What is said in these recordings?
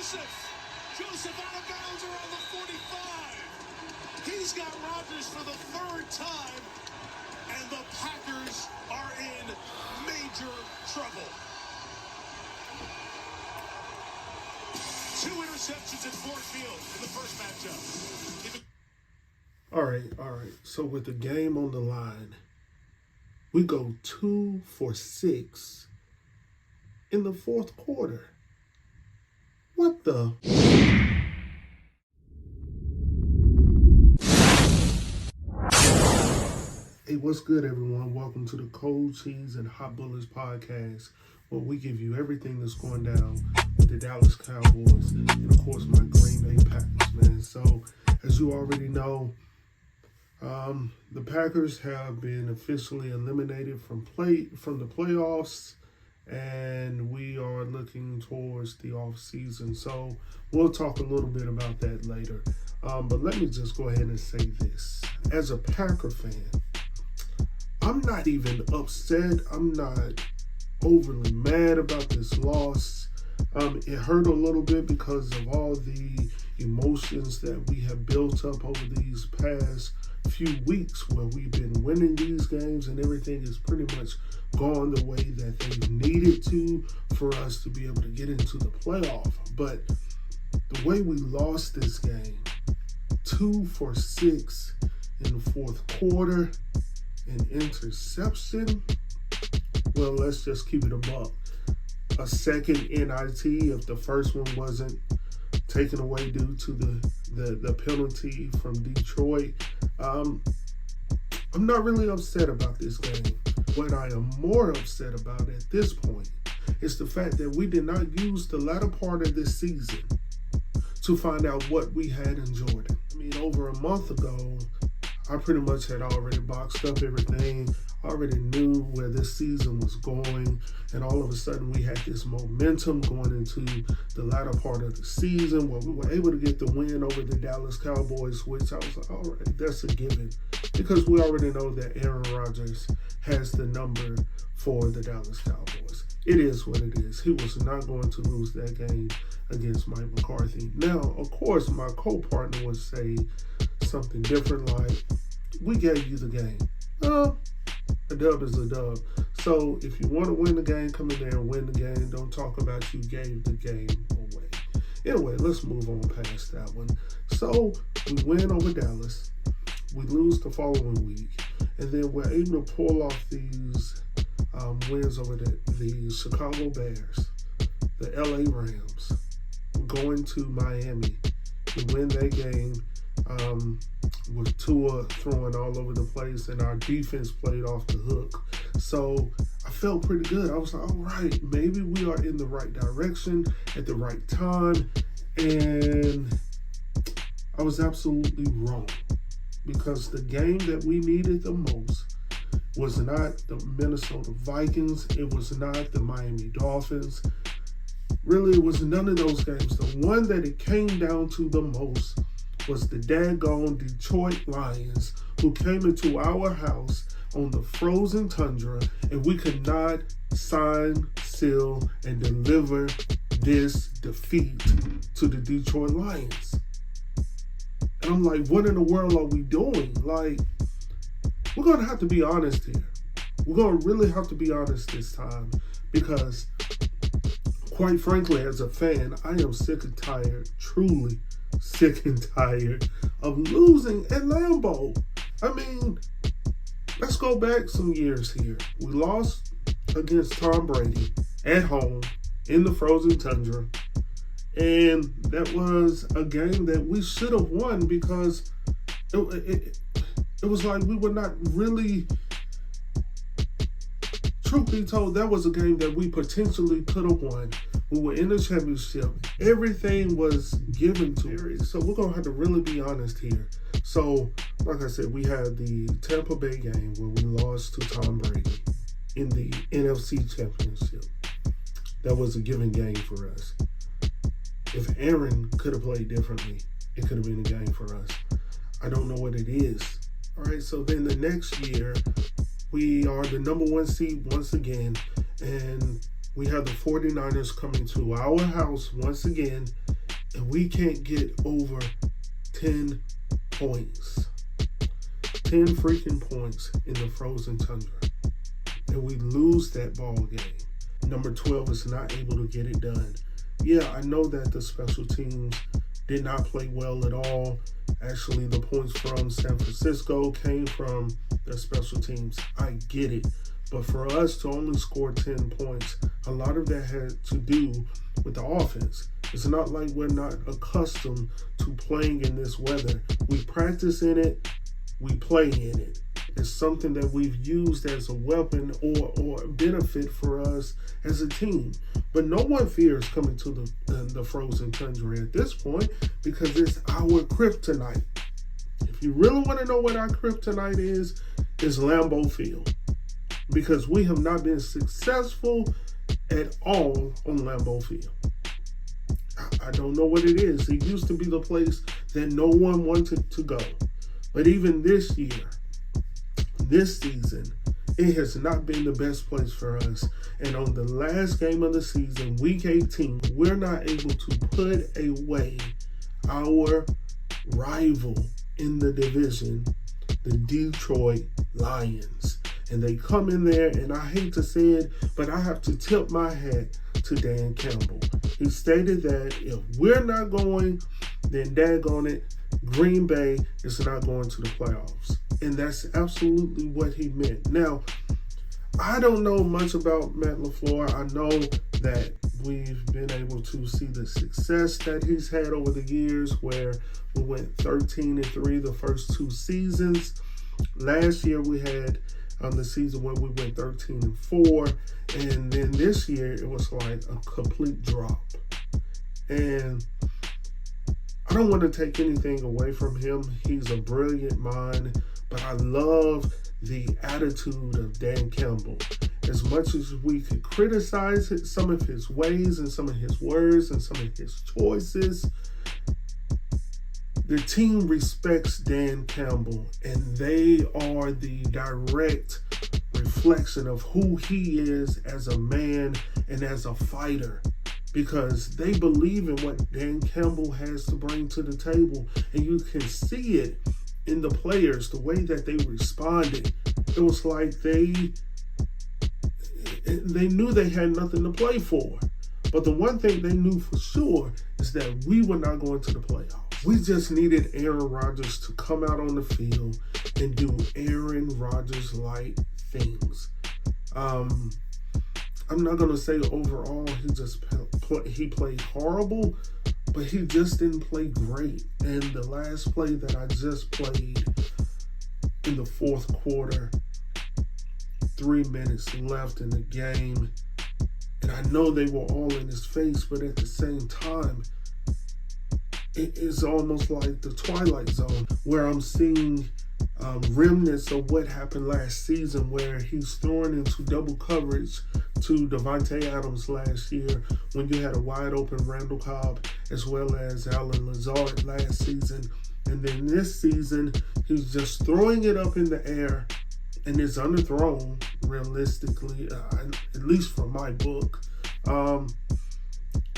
Joseph out of bounds around the 45. He's got Rodgers for the third time, and the Packers are in major trouble. 2 interceptions at Lambeau Field in the first matchup. All right. So with the game on the line, we go 2 for 6 in the fourth quarter. What the? Hey, what's good, everyone? Welcome to the Cold Cheese and Hot Bullets podcast, where we give you everything that's going down with the Dallas Cowboys and, of course, my Green Bay Packers, man. So, as you already know, the Packers have been officially eliminated from the playoffs, and we are looking towards the off season. So we'll talk a little bit about that later. But let me just go ahead and say this. As a Packer fan, I'm not even upset. I'm not overly mad about this loss. It hurt a little bit because of all the emotions that we have built up over these past few weeks, where we've been winning these games and everything is pretty much gone the way that they needed to for us to be able to get into the playoff. But the way we lost this game, 2 for 6 in the fourth quarter, an interception, well, let's just keep it a buck. A second NIT if the first one wasn't taken away due to the penalty from Detroit. I'm not really upset about this game. What I am more upset about at this point is the fact that we did not use the latter part of this season to find out what we had in Jordan. I mean, over a month ago, I pretty much had already boxed up everything, already knew where this season was going, and all of a sudden we had this momentum going into the latter part of the season where we were able to get the win over the Dallas Cowboys, which I was like, all right, that's a given, because we already know that Aaron Rodgers has the number for the Dallas Cowboys. It is what it is. He was not going to lose that game against Mike McCarthy. Now, of course, my co-partner would say something different, like, we gave you the game. A dub is a dub. So if you want to win the game, come in there and win the game. Don't talk about you gave the game away. Anyway, let's move on past that one. So we win over Dallas. We lose the following week. And then we're able to pull off these wins over the Chicago Bears, the LA Rams. We're going to Miami. We win that game. With Tua throwing all over the place, and our defense played off the hook. So I felt pretty good. I was like, all right, maybe we are in the right direction at the right time. And I was absolutely wrong, because the game that we needed the most was not the Minnesota Vikings. It was not the Miami Dolphins. Really, it was none of those games. The one that it came down to the most was the daggone Detroit Lions, who came into our house on the frozen tundra, and we could not sign, seal, and deliver this defeat to the Detroit Lions. And I'm like, what in the world are we doing? Like, we're going to have to be honest here. We're going to really have to be honest this time, because quite frankly, as a fan, I am sick and tired, truly sick and tired of losing at Lambeau. I mean, let's go back some years here. We lost against Tom Brady at home in the frozen tundra, and that was a game that we should have won, because it was like we were not really, truth be told, that was a game that we potentially could have won. We were in the championship. Everything was given to us. So we're going to have to really be honest here. So, like I said, we had the Tampa Bay game where we lost to Tom Brady in the NFC Championship. That was a given game for us. If Aaron could have played differently, it could have been a game for us. I don't know what it is. All right, so then the next year, we are the number 1 seed once again, and we have the 49ers coming to our house once again, and we can't get over 10 points. 10 freaking points in the frozen tundra. And we lose that ball game. Number 12 is not able to get it done. Yeah, I know that the special teams did not play well at all. Actually, the points from San Francisco came from the special teams. I get it. But for us to only score 10 points, a lot of that had to do with the offense. It's not like we're not accustomed to playing in this weather. We practice in it, we play in it. It's something that we've used as a weapon or a benefit for us as a team. But no one fears coming to the frozen tundra at this point because it's our kryptonite. If you really want to know what our kryptonite is Lambeau Field. Because we have not been successful at all on Lambeau Field. I don't know what it is. It used to be the place that no one wanted to go. But even this year, this season, it has not been the best place for us. And on the last game of the season, week 18, we're not able to put away our rival in the division, the Detroit Lions. And they come in there, and I hate to say it, but I have to tip my hat to Dan Campbell. He stated that if we're not going, then daggone it, Green Bay is not going to the playoffs. And that's absolutely what he meant. Now, I don't know much about Matt LaFleur. I know that we've been able to see the success that he's had over the years where we went 13-3 the first two seasons. Last year we had the season where we went 13-4, and then this year it was like a complete drop. And I don't want to take anything away from him. He's a brilliant mind, but I love the attitude of Dan Campbell. As much as we could criticize some of his ways and some of his words and some of his choices, the team respects Dan Campbell, and they are the direct reflection of who he is as a man and as a fighter, because they believe in what Dan Campbell has to bring to the table, and you can see it in the players, the way that they responded. It was like they knew they had nothing to play for. But the one thing they knew for sure is that we were not going to the playoffs. We just needed Aaron Rodgers to come out on the field and do Aaron Rodgers-like things. I'm not going to say overall he played horrible, but he just didn't play great. And the last play that I just played in the fourth quarter, 3 minutes left in the game, and I know they were all in his face, but at the same time, it is almost like the Twilight Zone, where I'm seeing remnants of what happened last season, where he's throwing into double coverage to Devontae Adams last year when you had a wide open Randall Cobb as well as Allen Lazard last season. And then this season, he's just throwing it up in the air, and it's underthrown realistically, at least from my book.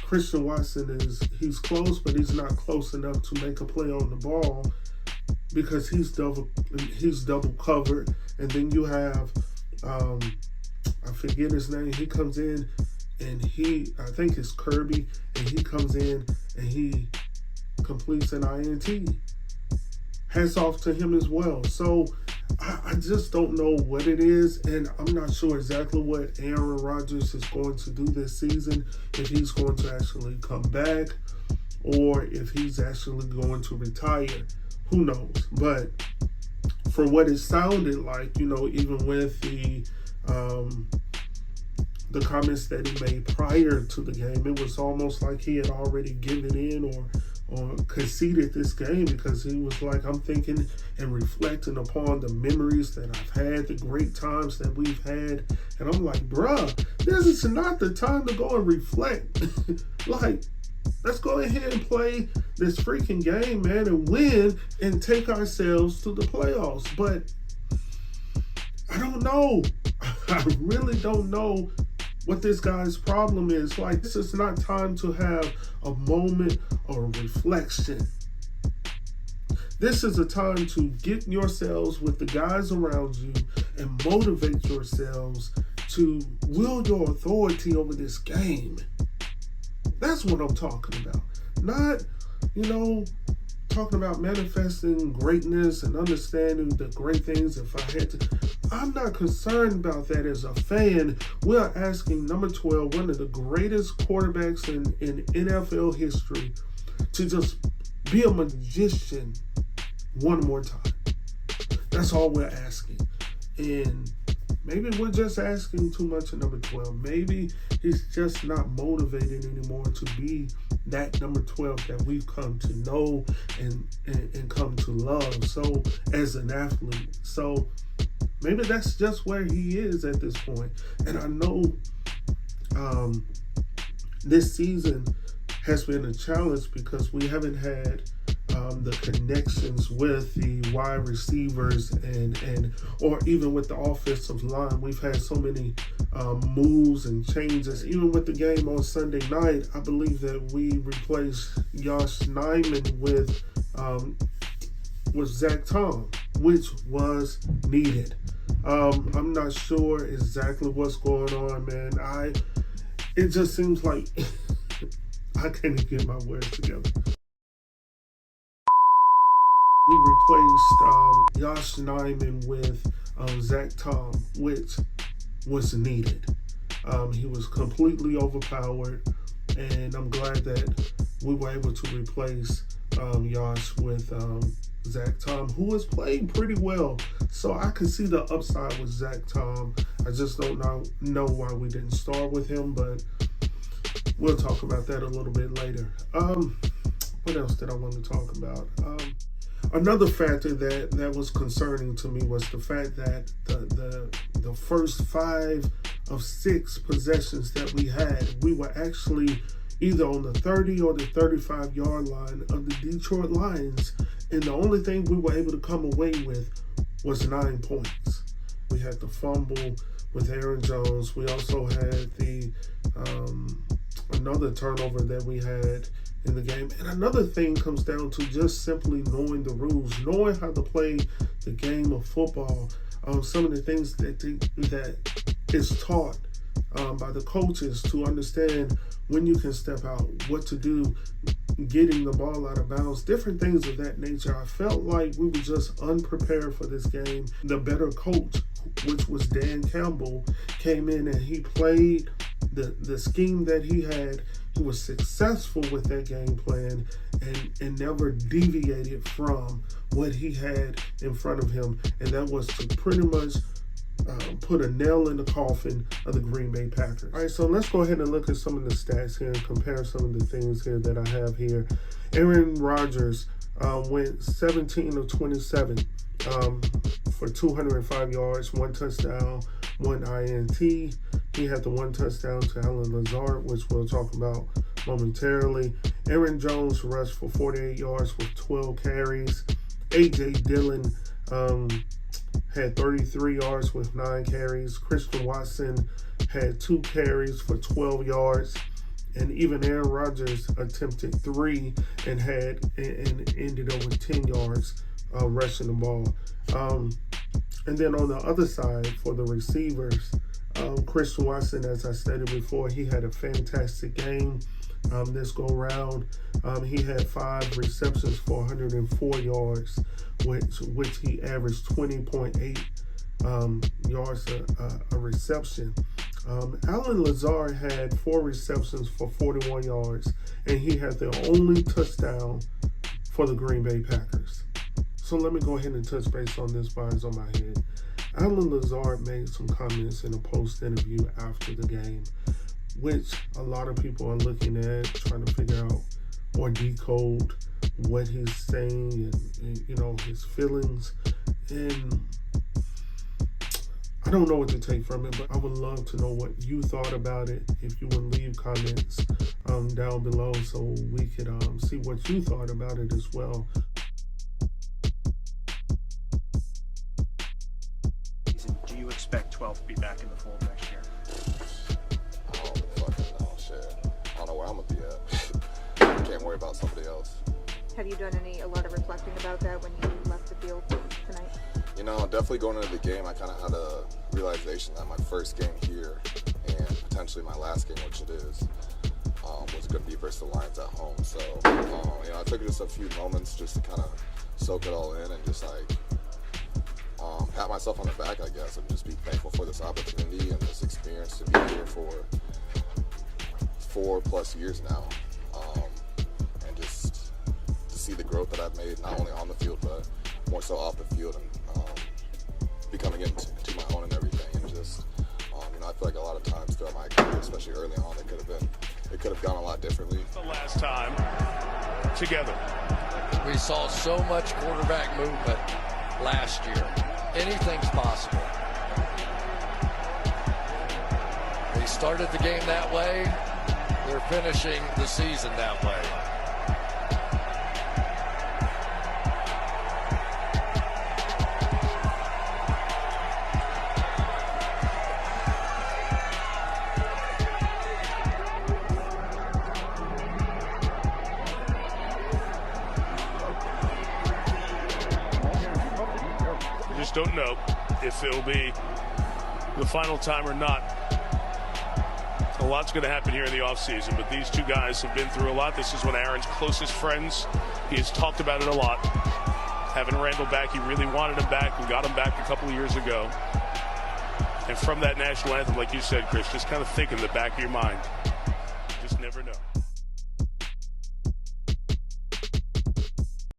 Christian Watson he's close, but he's not close enough to make a play on the ball because he's double covered. And then you have I forget his name. He comes in and I think it's Kirby, and he comes in and he completes an INT. Hats off to him as well. So I just don't know what it is, and I'm not sure exactly what Aaron Rodgers is going to do this season, if he's going to actually come back or if he's actually going to retire. Who knows? But for what it sounded like, even with the comments that he made prior to the game, it was almost like he had already given in or conceded this game, because he was like, I'm thinking and reflecting upon the memories that I've had, the great times that we've had. And I'm like, bruh, this is not the time to go and reflect. Like, let's go ahead and play this freaking game, man, and win and take ourselves to the playoffs. But I don't know. I really don't know what this guy's problem is. Like, this is not time to have a moment of reflection. This is a time to get yourselves with the guys around you and motivate yourselves to wield your authority over this game. That's what I'm talking about. Not, talking about manifesting greatness and understanding the great things. If I had to, I'm not concerned about that as a fan. We are asking number 12, one of the greatest quarterbacks in NFL history, to just be a magician one more time. That's all we're asking. And maybe we're just asking too much of number 12. Maybe he's just not motivated anymore to be that number 12 that we've come to know and come to love so as an athlete. So maybe that's just where he is at this point. And I know this season has been a challenge because we haven't had the connections with the wide receivers and or even with the offensive line. We've had so many moves and changes. Even with the game on Sunday night, I believe that we replaced Josh Nijman with Zach Tom, which was needed. I'm not sure exactly what's going on, man. It just seems like I can't even get my words together. We replaced Josh Nijman with Zach Tom, which was needed. He was completely overpowered, and I'm glad that we were able to replace Josh with Zach Tom, who was playing pretty well. So I could see the upside with Zach Tom. I just don't know why we didn't start with him, but we'll talk about that a little bit later. What else did I want to talk about? Another factor that was concerning to me was the fact that the first 5 of 6 possessions that we had, we were actually either on the 30 or the 35-yard line of the Detroit Lions, and the only thing we were able to come away with was 9 points. We had the fumble with Aaron Jones. We also had the another turnover that we had in the game. And another thing comes down to just simply knowing the rules, knowing how to play the game of football. Some of the things that is taught by the coaches to understand when you can step out, what to do, getting the ball out of bounds, different things of that nature. I felt like we were just unprepared for this game. The better coach, which was Dan Campbell, came in and he played the scheme that he had. He was successful with that game plan and never deviated from what he had in front of him, and that was to pretty much put a nail in the coffin of the Green Bay Packers. All right, so let's go ahead and look at some of the stats here and compare some of the things here that I have here. Aaron Rodgers went 17 of 27 for 205 yards, 1 touchdown, 1 INT. He had the 1 touchdown to Allen Lazard, which we'll talk about momentarily. Aaron Jones rushed for 48 yards with 12 carries. A.J. Dillon had 33 yards with 9 carries. Christian Watson had 2 carries for 12 yards. And even Aaron Rodgers attempted 3 and ended up with 10 yards rushing the ball. And then on the other side, for the receivers, Christian Watson, as I stated before, he had a fantastic game this go round. He had 5 receptions for 104 yards, which he averaged 20.8 yards a reception. Allen Lazard had 4 receptions for 41 yards, and he had the only touchdown for the Green Bay Packers. So let me go ahead and touch base on this while it's on my head. Allen Lazard made some comments in a post-interview after the game, which a lot of people are looking at, trying to figure out or decode what he's saying and his feelings. And I don't know what to take from it, but I would love to know what you thought about it. If you would leave comments down below so we could see what you thought about it as well. Do you expect 12 to be back in the fold next year? shit, I don't know where I'm going to be at. I can't worry about somebody else. Have you done a lot of reflecting about that when you left the field tonight? You know, definitely going into the game, I kind of had a realization that my first game here and potentially my last game, which it is, was going to be versus the Lions at home. So, you know, I took just a few moments just to kind of soak it all in and just like pat myself on the back, I guess, and just be thankful for this opportunity and this experience to be here for 4+ years now, and just to see the growth that I've made, not only on the field, but more so off the field, and becoming into my own and everything, and just, you know, I feel like a lot of times throughout my career, especially early on, it could have gone a lot differently. The last time together. We saw so much quarterback movement last year. Anything's possible. They started the game that way. They're finishing the season that way. Just don't know if it'll be the final time or not. A lot's going to happen here in the offseason, but these two guys have been through a lot. This is one of Aaron's closest friends. He has talked about it a lot. Having Randall back, he really wanted him back and got him back a couple of years ago. And from that national anthem, like you said, Chris, just kind of think in the back of your mind. Just never know.